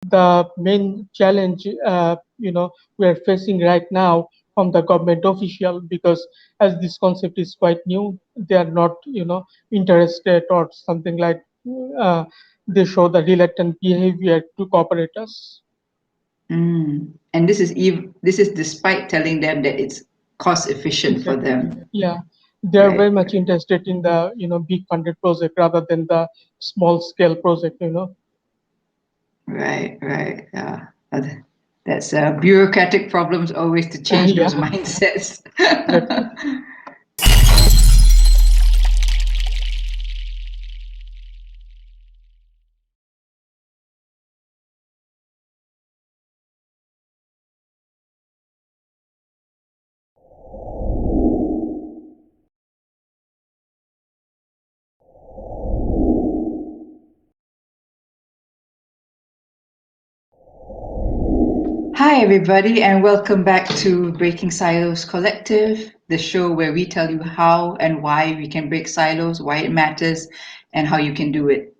the main challenge we are facing right now from the government official, because as this concept is quite new, they are not interested, or something like they show the reluctant behavior to cooperate us. And this is despite telling them that it's cost efficient for Exactly. them, Yeah, they are right? very much interested in the big funded project rather than the small scale project. Right, right. Yeah. That's bureaucratic problems always to change Yeah, those mindsets. exactly. Hi, everybody, and welcome back to Breaking Silos Collective, the show where we tell you how and why we can break silos, why it matters, and how you can do it.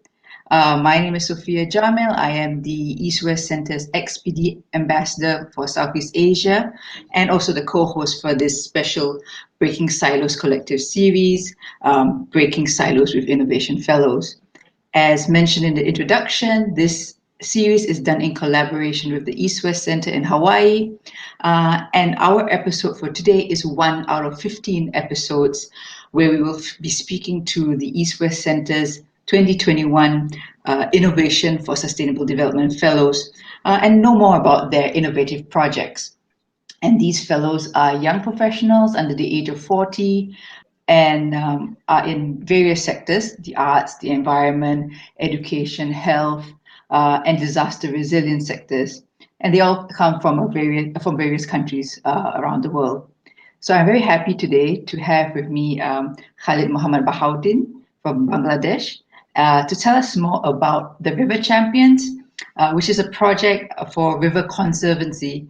My name is Sophia Jamil. I am the East West Center's XPD Ambassador for Southeast Asia and also the co host for this special Breaking Silos Collective series, Breaking Silos with Innovation Fellows. As mentioned in the introduction, this series is done in collaboration with the East West Center in Hawaii. And our episode for today is one out of 15 episodes where we will be speaking to the East West Center's 2021 Innovation for Sustainable Development Fellows and know more about their innovative projects. And these fellows are young professionals under the age of 40 and are in various sectors: the arts, the environment, education, health, and disaster resilience sectors. And they all come from various countries around the world. So I'm very happy today to have with me Khalid Bahauddin from Bangladesh to tell us more about the River Champions, which is a project for river conservancy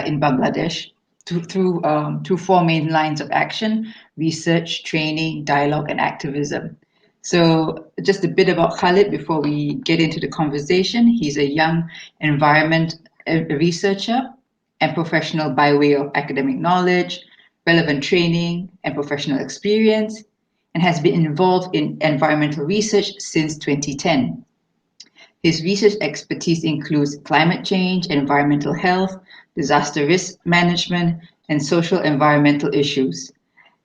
in Bangladesh through four main lines of action: research, training, dialogue, and activism. So, just a bit about Khalid before we get into the conversation. He's a young environment researcher and professional by way of academic knowledge, relevant training, and professional experience, and has been involved in environmental research since 2010. His research expertise includes climate change, environmental health, disaster risk management, and social environmental issues.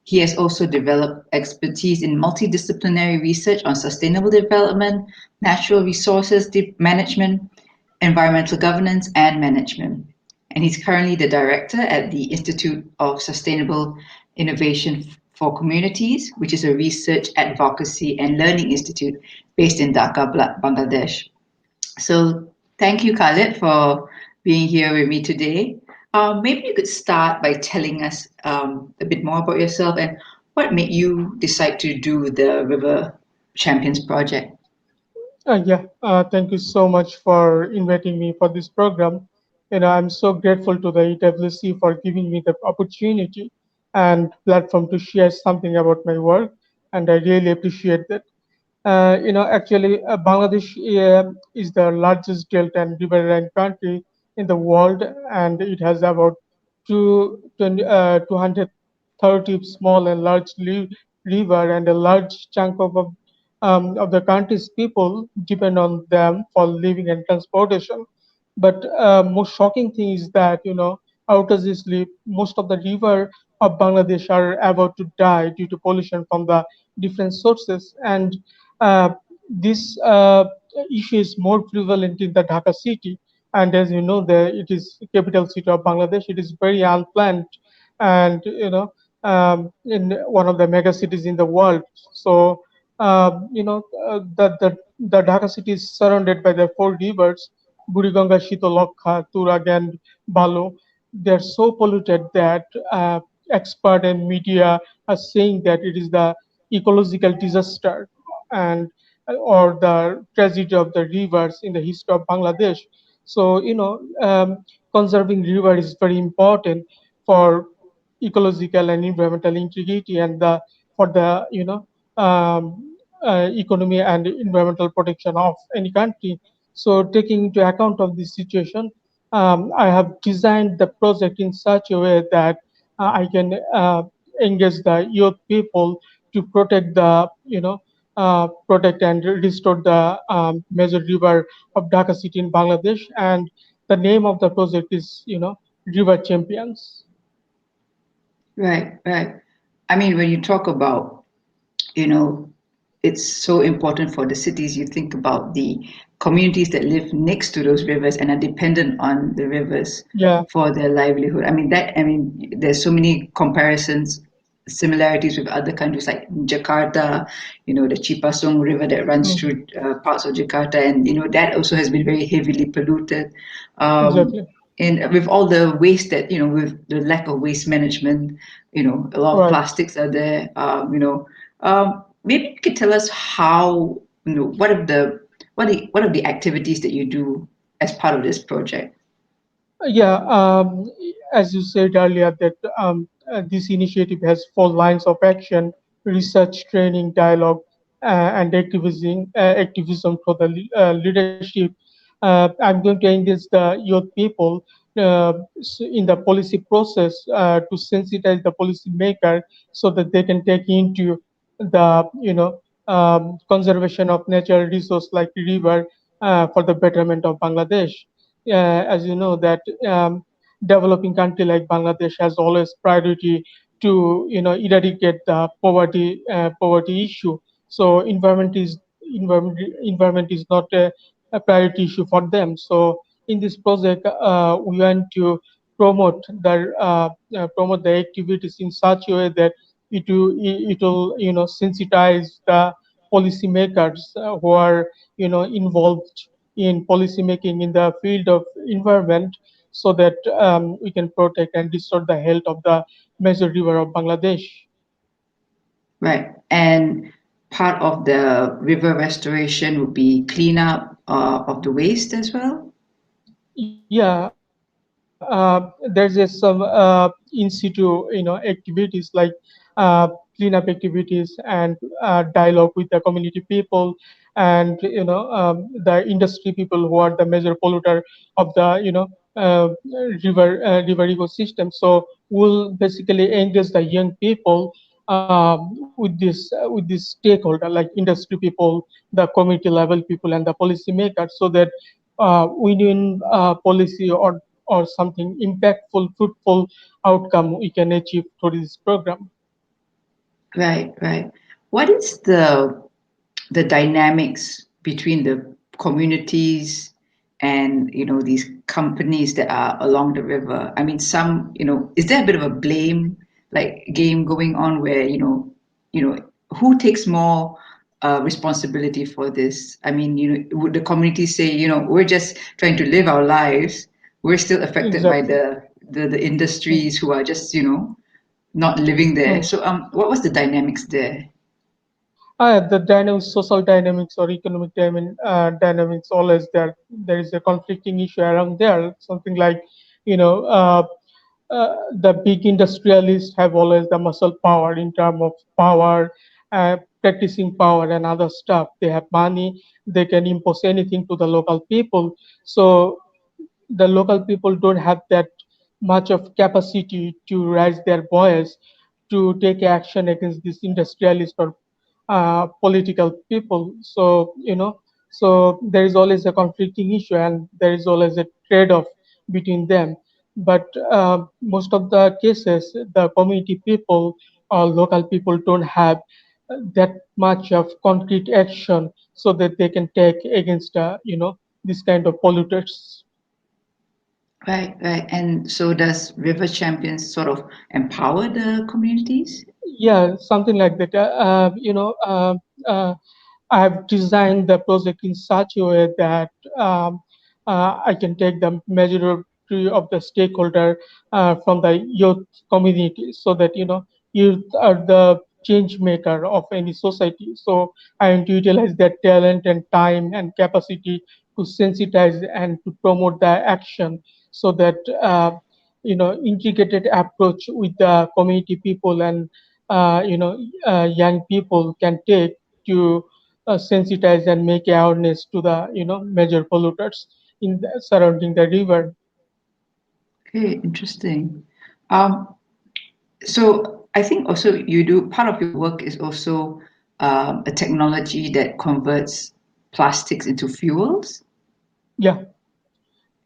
He has also developed expertise in multidisciplinary research on sustainable development, natural resources management, environmental governance, and management. And he's currently the director at the Institute of Sustainable Innovation for Communities, which is a research, advocacy, and learning institute based in Dhaka, Bangladesh. So thank you, Khalid, for being here with me today. Maybe you could start by telling us a bit more about yourself and what made you decide to do the River Champions project. Yeah, thank you so much for inviting me for this program. I'm so grateful to the EWC for giving me the opportunity and platform to share something about my work, and I really appreciate that. Actually, Bangladesh is the largest delta and riverine country in the world, and it has about 230 small and large river, and a large chunk of the country's people depend on them for living and transportation. But most shocking thing is that out of this most of the river of Bangladesh are about to die due to pollution from the different sources, and uh, this issue is more prevalent in the Dhaka city. And as you know, it is capital city of Bangladesh. It is very unplanned, and in one of the mega cities in the world. So the Dhaka city is surrounded by the four rivers: Buriganga, Shitolokha, Turag, and Balo. They are so polluted that expert and media are saying that it is the ecological disaster and or the tragedy of the rivers in the history of Bangladesh. So conserving river is very important for ecological and environmental integrity, and the for the economy and environmental protection of any country. So taking into account of this situation, I have designed the project in such a way that I can engage the youth people to protect the, protect and restore the major river of Dhaka city in Bangladesh. And the name of the project is, River Champions. Right, right. I mean, when you talk about, you know, it's so important for the cities. You think about the communities that live next to those rivers and are dependent on the rivers Yeah, for their livelihood. I mean, there's so many comparisons, similarities with other countries like Jakarta, the Cipasung River that runs mm, through parts of Jakarta, and that also has been very heavily polluted. Um, exactly. and with all the waste that, with the lack of waste management, a lot of Right. plastics are there. Maybe you could tell us how, what are the activities that you do as part of this project? Yeah, as you said earlier, that this initiative has four lines of action: research, training, dialogue, and activism for the leadership. I'm going to engage the youth people in the policy process to sensitize the policy maker so that they can take into the, conservation of natural resource like river for the betterment of Bangladesh. As you know that developing country like Bangladesh has always priority to, eradicate the poverty issue. So environment is not a priority issue for them. So in this project, we want to promote the activities in such a way that it will sensitize the policymakers who are involved in policy making in the field of environment, so that we can protect and restore the health of the major river of Bangladesh. Right. And part of the river restoration would be cleanup of the waste as well. Yeah, there's some in situ, activities like cleanup activities and dialogue with the community people, and the industry people who are the major polluter of the river ecosystem. So we'll basically engage the young people with this stakeholder like industry people, the community level people, and the policy makers, so that win-win policy or something impactful, fruitful outcome we can achieve through this program. Right, right. What is the dynamics between the communities and these companies that are along the river? I mean, is there a bit of a blame like game going on where who takes more responsibility for this? I mean, would the communities say, we're just trying to live our lives, we're still affected by Exactly. the Mm, industries who are just not living there. mm. So what was the dynamics there? The dynamics, social dynamics or economic dynamics, always there. There is a conflicting issue around there. Something like, you know, uh, the big industrialists have always the muscle power in terms of power, practicing power and other stuff. They have money. They can impose anything to the local people. So the local people don't have that much of capacity to raise their voice to take action against this industrialist or political people. So so there is always a conflicting issue, and there is always a trade-off between them. But most of the cases, the community people or local people don't have that much of concrete action so that they can take against this kind of polluters. Right, right. And so does River Champions sort of empower the communities? Yeah, something like that. I have designed the project in such a way that I can take the majority of the stakeholder from the youth community, so that youth are the change maker of any society. So I want to utilize their talent and time and capacity to sensitize and to promote the action, so that integrated approach with the community people and young people can take to sensitize and make awareness to the major polluters surrounding the river. Okay, interesting. Um, so I think also you do part of your work is also a technology that converts plastics into fuels. Yeah,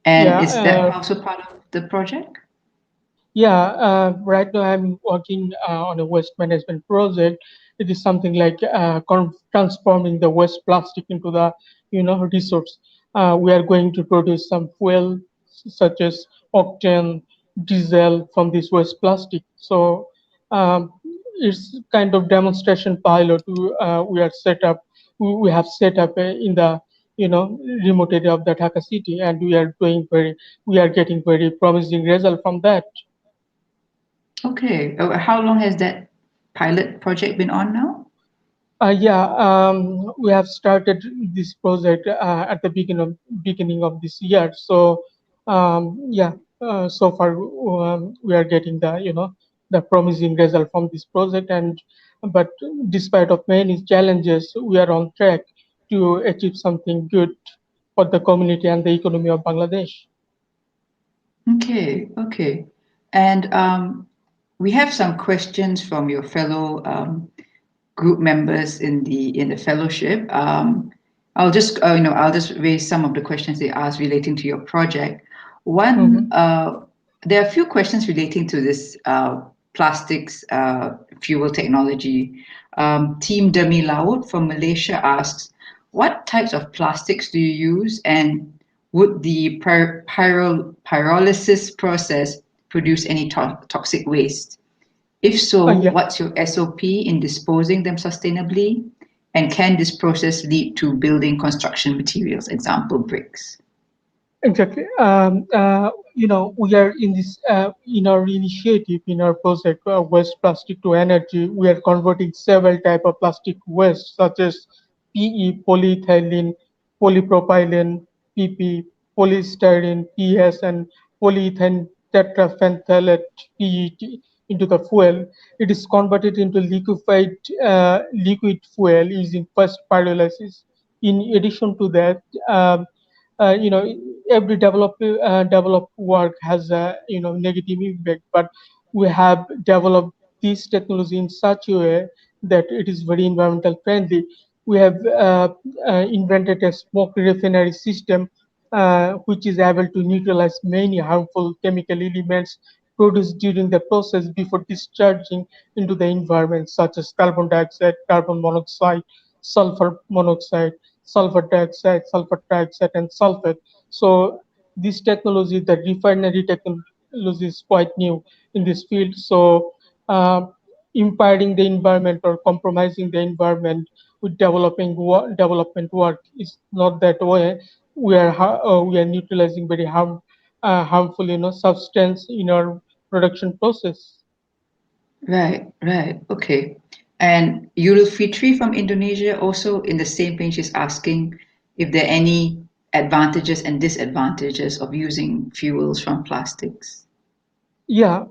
And yeah. is that also part of the project? Yeah, right now I'm working on a waste management project. It is something like transforming the waste plastic into the resource. We are going to produce some fuel such as octane, diesel from this waste plastic. So um, it's kind of demonstration pilot. We are set up. We have set up in the remote area of the Dhaka city, and we are getting very promising result from that. Okay. How long has that pilot project been on now? Yeah, we have started this project at the beginning of this year. So, yeah, so far we are getting the promising result from this project, and but despite of many challenges, we are on track to achieve something good for the community and the economy of Bangladesh. Okay, okay. And we have some questions from your fellow group members in the fellowship. I'll just raise some of the questions they asked relating to your project. One, Mhm. there are a few questions relating to this plastics fuel technology. Team Demi Laut from Malaysia asks, what types of plastics do you use, and would the pyrolysis process produce any toxic waste? If so, Yeah. what's your SOP in disposing them sustainably? And can this process lead to building construction materials, example bricks? Exactly. We are in this in our initiative in our project waste plastic to energy. We are converting several type of plastic waste such as PE, polyethylene, polypropylene, PP, polystyrene, PS, and polyethylene tetraphthalate (PET) into the fuel. It is converted into liquid fuel using first pyrolysis. In addition to that. Uh, you know every developed work has a negative impact, but we have developed this technology in such a way that it is very environmental friendly. We have invented a smoke refinery system which is able to neutralize many harmful chemical elements produced during the process before discharging into the environment, such as carbon dioxide, carbon monoxide, sulfur monoxide, sulfur dioxide, and sulfate. So this technology, the refinery technology, is quite new in this field. So uh, impairing the environment or compromising the environment with development work is not that way. We are neutralizing very harmful substance in our production process. Right, right. Okay. And Yul Fitri from Indonesia also in the same page is asking if there are any advantages and disadvantages of using fuels from plastics. Yeah,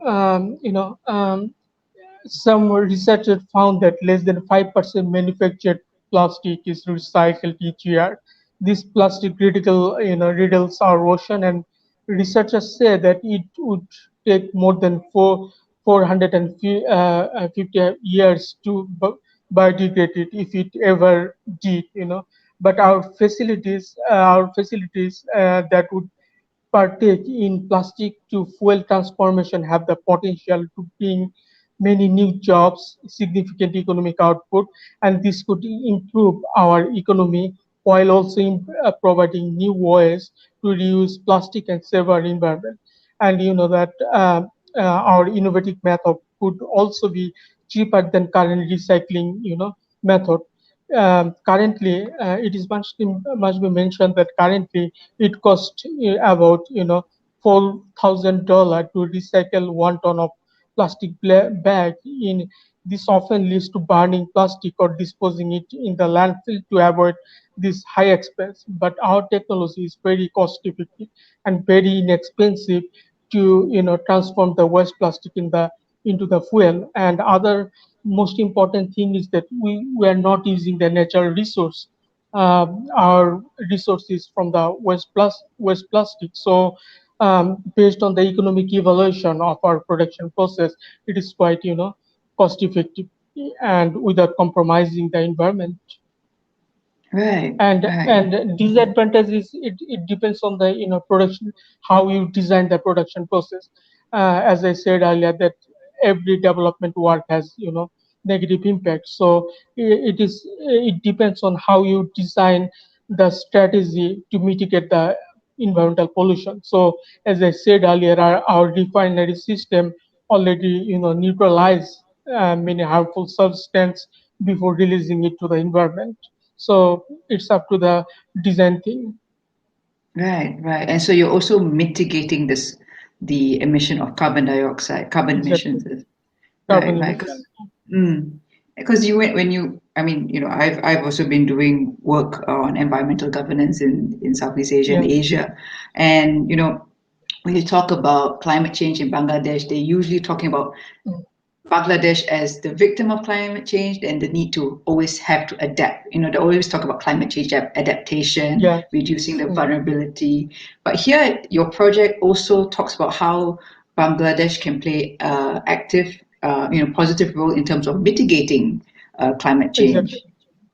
some researchers found that less than 5% manufactured plastic is recycled each year. This plastic riddles our ocean, and researchers say that it would take more than 450 years to biodegrade it if it ever did. But our facilities that would partake in plastic to fuel transformation have the potential to bring many new jobs, significant economic output, and this could improve our economy while also providing new ways to reuse plastic and save our environment. And you know that our innovative method could also be cheaper than current recycling, method. Currently, it is must be mentioned that currently it costs about $4,000 to recycle 1 ton of plastic bag. In this often leads to burning plastic or disposing it in the landfill to avoid this high expense. But our technology is very cost effective and very inexpensive to transform the waste plastic into the fuel. And other most important thing is that we are not using the natural resource. Our resources from the waste plastic. So based on the economic evaluation of our production process, it is quite cost effective and without compromising the environment. Right, right. And disadvantage is it depends on the production, how you design the production process. As I said earlier, that every development work has negative impact. So it depends on how you design the strategy to mitigate the environmental pollution. So as I said earlier, our refinery system already neutralize many harmful substances before releasing it to the environment. So it's up to the design thing. Right, right. And so you're also mitigating the emission of carbon dioxide, carbon Exactly. emissions. Right, Carbon right. emission. Because you went when you, I mean, I've also been doing work on environmental governance in Southeast Asia and Yeah. Asia, and when you talk about climate change in Bangladesh, they're usually talking about Mm. Bangladesh as the victim of climate change and the need to always have to adapt. They always talk about climate change adaptation, Yeah. reducing the Mm. vulnerability. But here, your project also talks about how Bangladesh can play active, positive role in terms of mitigating climate Exactly. change.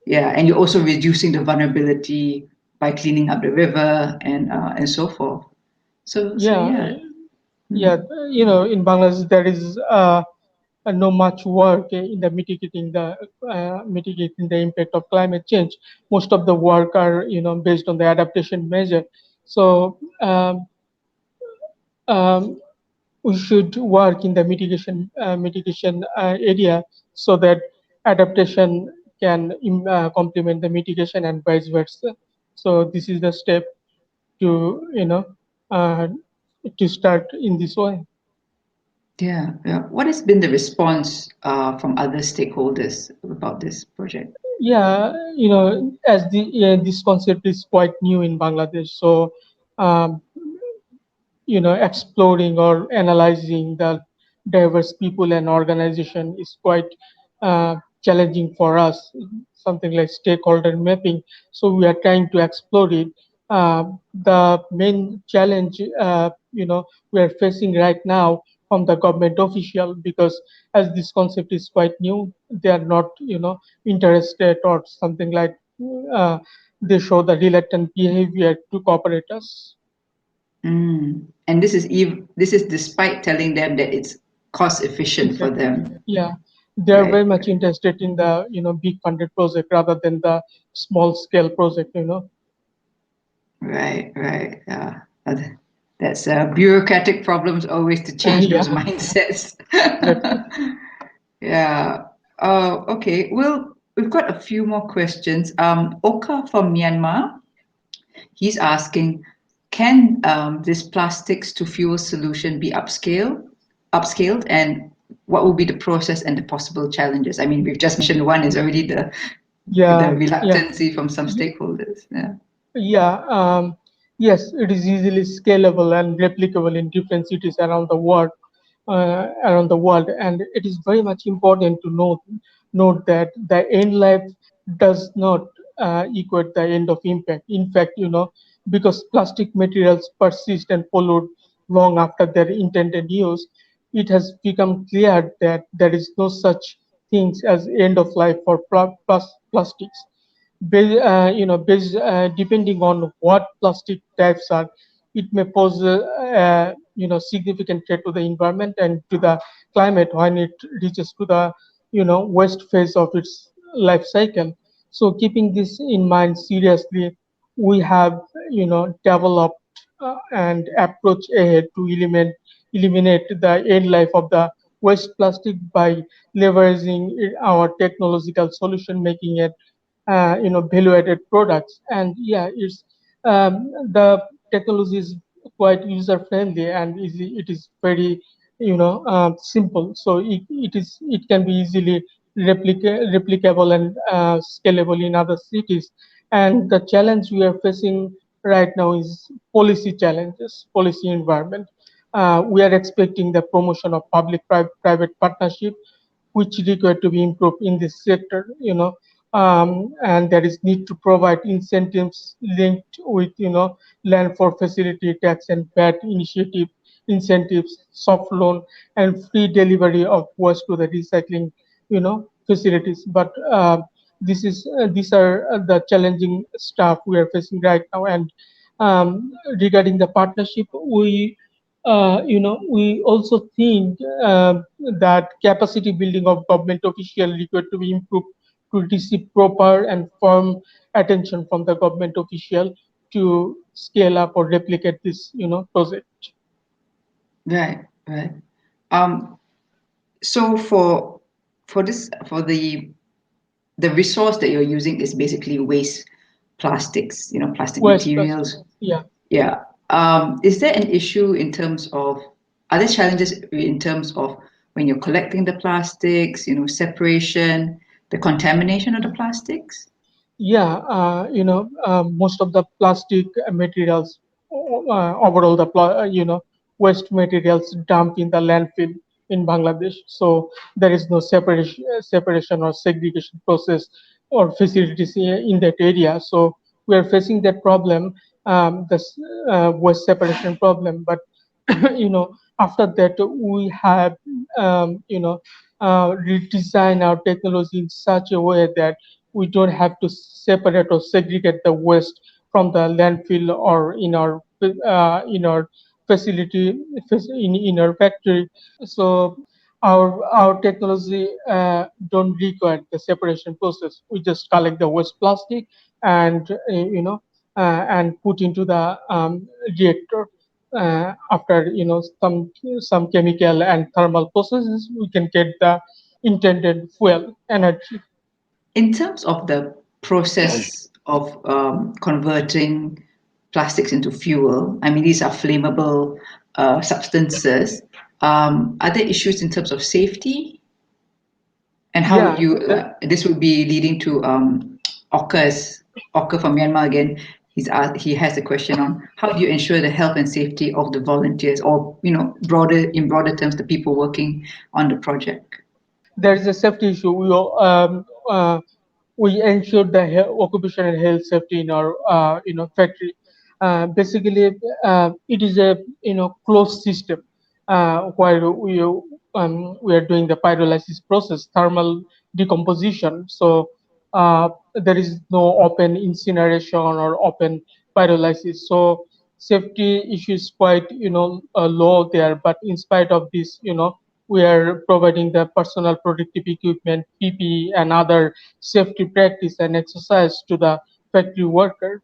Yeah, and you're also reducing the vulnerability by cleaning up the river and so forth. So Yeah. yeah. Yeah. Mm. In Bangladesh, there is no much work in the mitigating the impact of climate change. Most of the work are based on the adaptation measure. So um, we should work in the mitigation area so that adaptation can complement the mitigation and vice versa. So this is the step to uh, to start in this way. Yeah, yeah. What has been the response from other stakeholders about this project? Yeah, as this concept is quite new in Bangladesh, so um, exploring or analyzing the diverse people and organization is quite challenging for us. Something like stakeholder mapping. So we are trying to explore it. The main challenge, we are facing right now from the government official, because as this concept is quite new, they are not, interested, or something like they show the reluctant behavior to cooperate us. And this is despite telling them that it's cost efficient for Exactly. them. Yeah, they are Right, very much right, interested in the big funded project rather than the small scale project. right, right. Yeah. That's bureaucratic problems always to change those Yeah, mindsets. exactly. Yeah. Okay. Well, we've got a few more questions. Oka from Myanmar. He's asking, can this plastics to fuel solution be upscaled, and what will be the process and the possible challenges? I mean, we've just mentioned one is already the Yeah, yeah. reluctancy from some stakeholders. Yeah. Yeah, yes, it is easily scalable and replicable in different cities around the world. And it is very much important to note that the end life does not equate the end of impact. In fact, because plastic materials persist and pollute long after their intended use, it has become clear that there is no such things as end of life for plastics. Depending on what plastic types are, it may pose significant threat to the environment and to the climate when it reaches to the waste phase of its life cycle. So keeping this in mind seriously, we have developed and approach ahead to eliminate the end life of the waste plastic by leveraging our technological solution, making it value added products. And yeah, it's the technology is quite user friendly and easy. It is very simple, so it can be easily replicable and scalable in other cities. And the challenge we are facing right now is policy challenges, policy environment. We are expecting the promotion of public private partnership which require to be improved in this sector, and there is need to provide incentives linked with, land for facility tax and VAT initiative incentives, soft loan, and free delivery of waste to the recycling, facilities. But these are the challenging stuff we are facing right now. And regarding the partnership, we also think that capacity building of government official required to be improved to receive proper and firm attention from the government official to scale up or replicate this, project. Right, right. Um, so for the resource that you're using is basically waste plastics, plastic Waste plastic. materials. Yeah. Yeah. Is there an issue in terms of, are there challenges in terms of when you're collecting the plastics, separation, the contamination of the plastics? Yeah, most of the plastic materials, overall waste materials dumped in the landfill in Bangladesh. So there is no separation or segregation process or facilities in that area. So we are facing that problem, this waste separation problem. But after that we have redesign our technology in such a way that we don't have to separate or segregate the waste from the landfill or in our facility in our factory. So our technology don't require the separation process. We just collect the waste plastic and and put into the reactor. After some chemical and thermal processes, we can get the intended fuel energy. In terms of the process of converting plastics into fuel, I mean, these are flammable substances. Are there issues in terms of safety? And how would Yeah, you, this would be leading to Ocker from Myanmar again. He has a question on how do you ensure the health and safety of the volunteers, or in broader terms, the people working on the project. there is a safety issue. We ensure the occupation and health safety in our factory. Basically, it is a closed system where we are doing the pyrolysis process, thermal decomposition. So there is no open incineration or open pyrolysis. So safety issues quite low there. But in spite of this, we are providing the personal protective equipment, PPE, and other safety practice and exercise to the factory worker.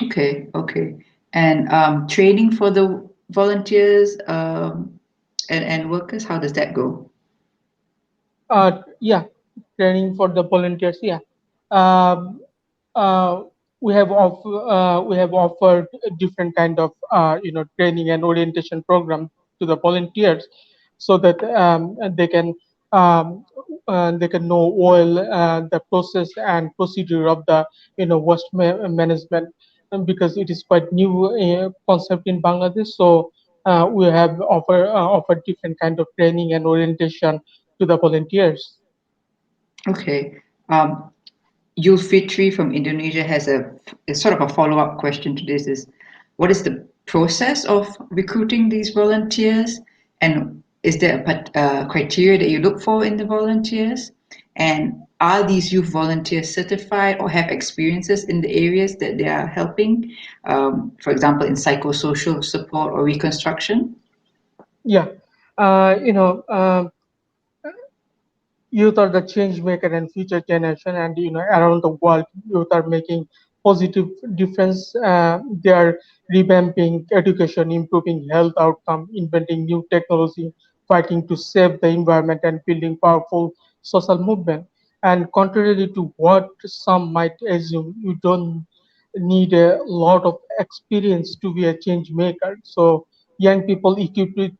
Okay, okay. And training for the volunteers and workers, how does that go? Yeah, training for the volunteers. Yeah, um, uh, we have offered a different kind of training and orientation program to the volunteers, so that um, they can know well the process and procedure of the waste management, because it is quite new concept in Bangladesh. So we have offered different kind of training and orientation to the volunteers. Okay. Um, Yul Fitri from Indonesia has a sort of a follow-up question to this is, what is the process of recruiting these volunteers? And is there a criteria that you look for in the volunteers? And are these youth volunteers certified or have experiences in the areas that they are helping? For example, in psychosocial support or reconstruction? Yeah, uh, you know, um, youth are the change maker and future generation, and around the world, youth are making positive difference. They are revamping education, improving health outcome, inventing new technology, fighting to save the environment, and building powerful social movement. And contrary to what some might assume, you don't need a lot of experience to be a change maker. So young people equipped with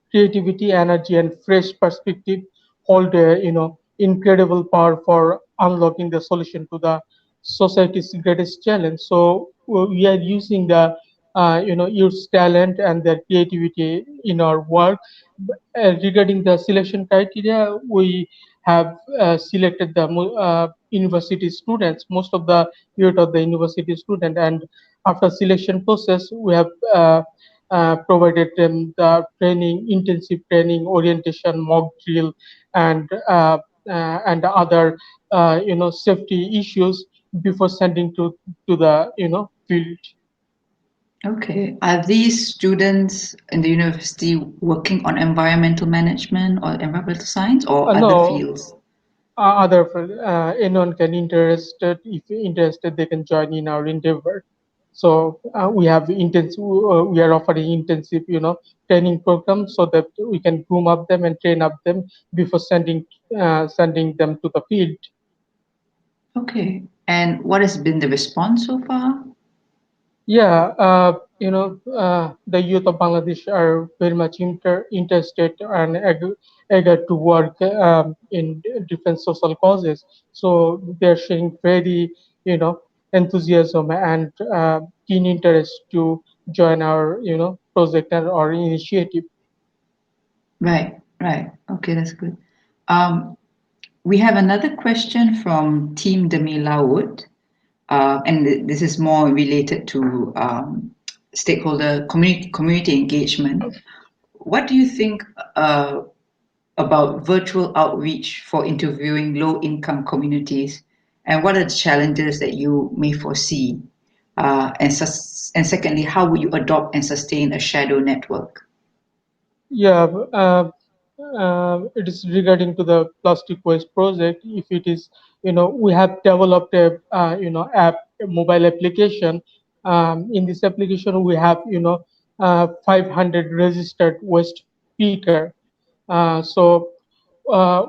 creativity, energy, and fresh perspective hold a incredible power for unlocking the solution to the society's greatest challenge. So we are using the use talent and their creativity in our work. Regarding the selection criteria, we have selected the university students, most of the youth of the university student, and after selection process, we have provided them the training, intensive training, orientation, mock drill, and other safety issues before sending to the field. Okay. Are these students in the university working on environmental management or environmental science or other No, fields? other anyone can interested, if interested they can join in our endeavor. So we have intensive, we are offering intensive training programs so that we can groom up them and train up them before sending them to the field. Okay. And what has been the response so far? Yeah, the youth of Bangladesh are very much interested and eager to work in different social causes. So they're showing very, enthusiasm and keen interest to join our, project or initiative. Right, right. Okay, that's good. Um, we have another question from Team Demi Lawood, and this is more related to stakeholder community engagement. What do you think about virtual outreach for interviewing low income communities, and what are the challenges that you may foresee? And secondly, how would you adopt and sustain a shadow network? Yeah, it is regarding to the plastic waste project. If it is, we have developed a, app, a mobile application. In this application, we have, 500 registered waste picker. So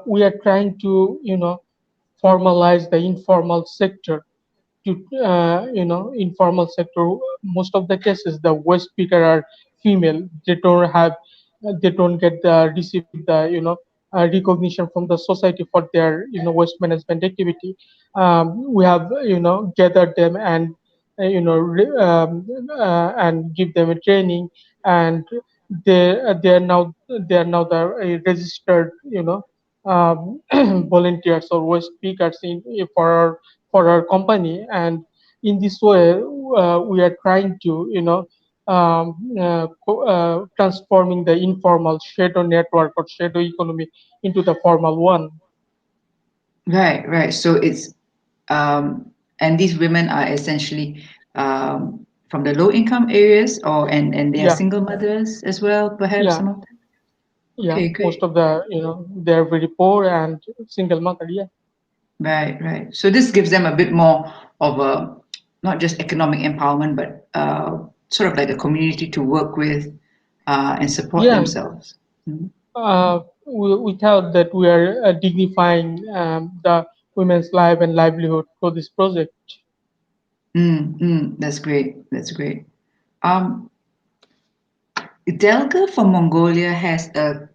we are trying to, formalize the informal sector to informal sector. Most of the cases the waste picker are female. They don't get the receive the recognition from the society for their waste management activity. We have gathered them and and give them a training, and they are now the registered volunteers or waste pickers for our company. And in this way we are trying to transforming the informal shadow network or shadow economy into the formal one. Right, right. So it's and these women are essentially from the low income areas, or and they are Yeah, single mothers as well, perhaps yeah, some of them. yeah, Okay, most great. of the they're very poor and single mother. Yeah, Right, right. So this gives them a bit more of a not just economic empowerment, but sort of like a community to work with and support yeah. themselves. Mhm. We thought that we are dignifying the women's life and livelihood for this project. That's great. That's great. Um, Delga from Mongolia has a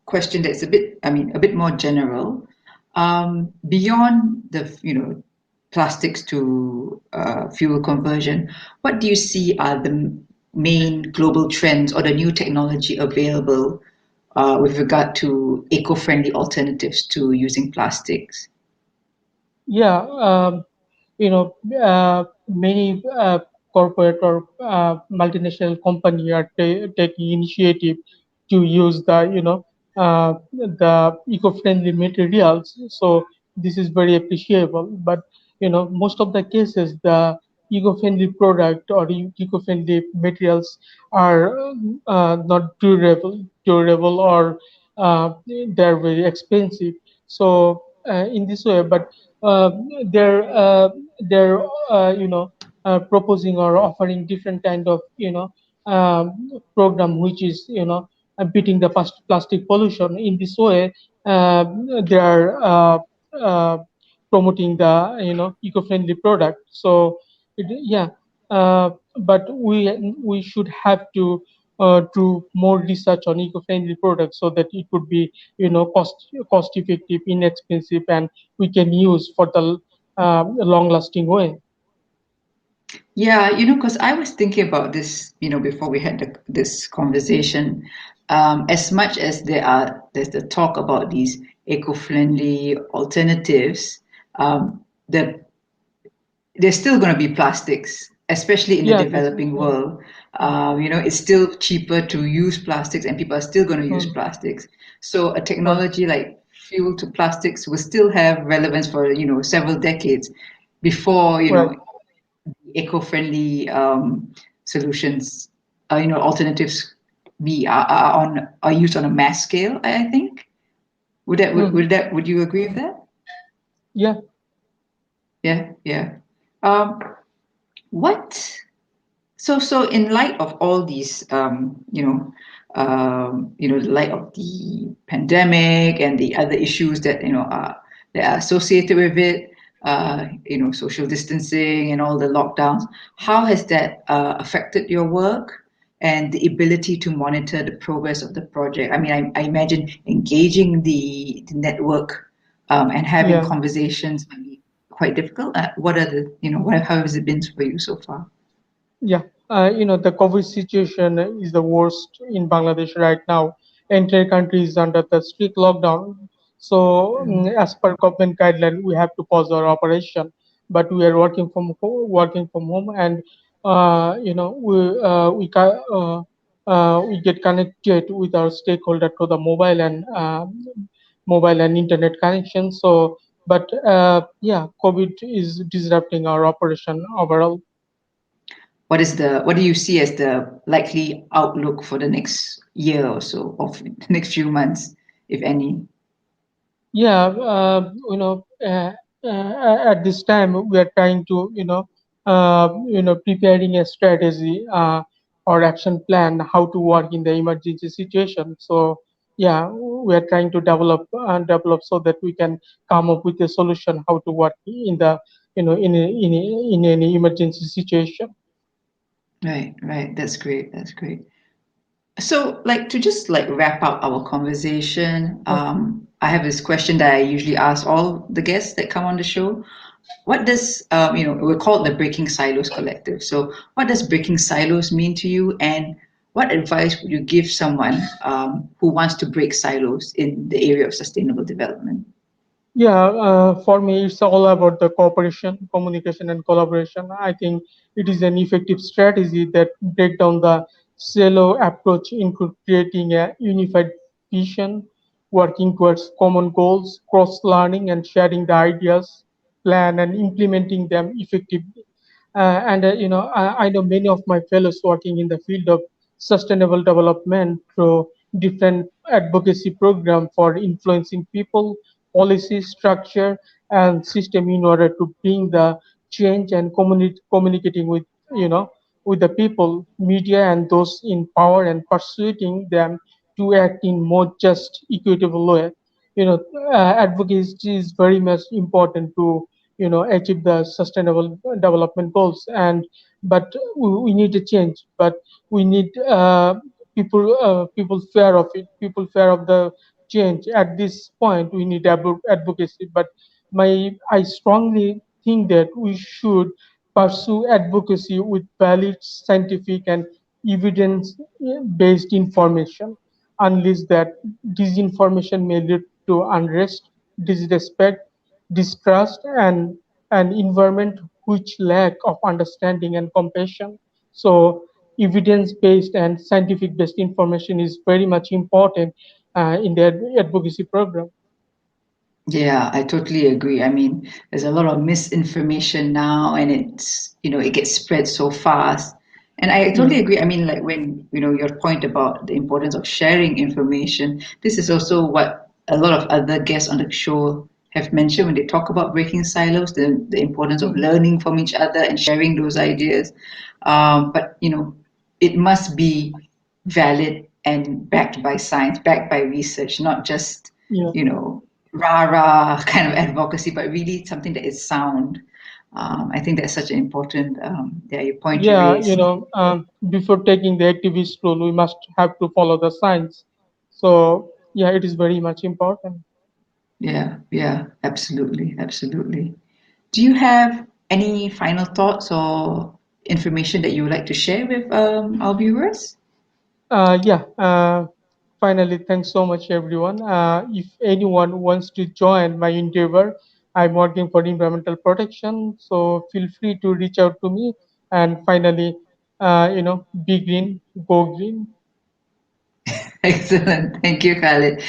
question that's a bit, I mean, a bit more general. Beyond the, plastics to fuel conversion, what do you see are the main global trends or the new technology available with regard to eco-friendly alternatives to using plastics? Yeah, many corporate or multinational company are taking initiative to use the eco-friendly materials. So this is very appreciable. But most of the cases, the eco-friendly product or eco-friendly materials are not durable, or they're very expensive. So in this way, but uh, they're proposing or offering different kind of program which is beating the plastic pollution. In this way they are promoting the eco-friendly product. So yeah, but we should have to do more research on eco-friendly products so that it would be cost effective, inexpensive, and we can use for the long lasting way. Yeah, because I was thinking about this, before we had this conversation. As much as there's the talk about these eco-friendly alternatives, the there's still going to be plastics, especially in the Yeah, this, developing yeah. world. Mm, It's still cheaper to use plastics, and people are still going to use mm, plastics. So a right, technology like fuel to plastics will still have relevance for several decades before right. eco-friendly solutions, alternatives are used on a mass scale. I think Mm, would you agree with that? yeah, Yeah, yeah. Um, what So in light of all these, light of the pandemic and the other issues that are associated with it, social distancing and all the lockdowns, how has that affected your work and the ability to monitor the progress of the project? I mean, I imagine engaging the network and having yeah. conversations might be quite difficult. What are the, how has it been for you so far? Yeah, the COVID situation is the worst in Bangladesh right now. Entire country is under the strict lockdown. So, as per government guideline, we have to pause our operation. But we are working from home, and we get connected with our stakeholder to the mobile and internet connection. So, but yeah, COVID is disrupting our operation overall. What do you see as the likely outlook for the next year or so, of the next few months, if any? Yeah, at this time we are trying to, preparing a strategy or action plan how to work in the emergency situation. So, yeah, we are trying to develop so that we can come up with a solution how to work in the, in any emergency situation. Right, right. That's great. That's great. So, like, to just like wrap up our conversation, I have this question that I usually ask all the guests that come on the show. What does we're called the Breaking Silos Collective. So, what does breaking silos mean to you, and what advice would you give someone who wants to break silos in the area of sustainable development? Yeah, for me, it's all about the cooperation, communication, and collaboration. I think it is an effective strategy that break down the silo approach into creating a unified vision, working towards common goals, cross-learning, and sharing the ideas, plan, and implementing them effectively. I know many of my fellows working in the field of sustainable development through different advocacy programs for influencing people, policy structure, and system in order to bring the change and communicating with you know with the people, media, and those in power, and persuading them to act in more just, equitable way. You know, Advocacy is very much important to achieve the sustainable development goals. And but we need a change. But we need people fear of it. People fear of the change. At this point, we need advocacy. But I strongly think that we should pursue advocacy with valid scientific and evidence-based information. Unless that, disinformation may lead to unrest, disrespect, distrust, and an environment which lack of understanding and compassion. So, evidence-based and scientific-based information is very much important in the advocacy program. Yeah, I totally agree. I mean, there's a lot of misinformation now, and it gets spread so fast. And I Yeah, totally agree. I mean, like when, your point about the importance of sharing information, this is also what a lot of other guests on the show have mentioned when they talk about breaking silos, the importance of mhm, learning from each other and sharing those ideas. But, it must be valid and backed by science, backed by research, not just yeah. you know, rah rah kind of advocacy, but really something that is sound. I think that's such an important, your point you Yeah, raised. before taking the activist role, we must have to follow the science. So, yeah, it is very much important. Yeah, yeah, absolutely, absolutely. Do you have any final thoughts or? information that you would like to share with our viewers? Yeah. Finally, thanks so much, everyone. If anyone wants to join my endeavor, I'm working for environmental protection, so feel free to reach out to me. And finally, be green, go green. Excellent. Thank you, Khalid.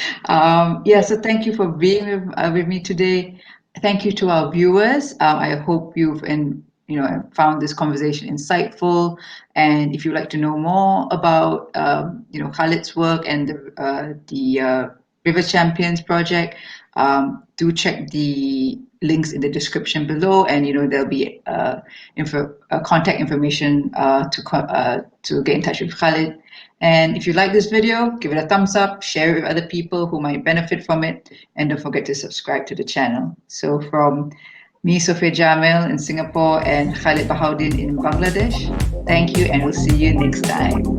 Yeah, so thank you for being with me today. Thank you to our viewers. I hope you've found this conversation insightful. And if you'd like to know more about Khalid's work and the River Champions project, do check the links in the description below, and there'll be contact information to get in touch with Khalid. And if you like this video, give it a thumbs up, share it with other people who might benefit from it, and don't forget to subscribe to the channel. So from me, Sophia Jamil in Singapore, and Khalid Bahauddin in Bangladesh, thank you, and we'll see you next time.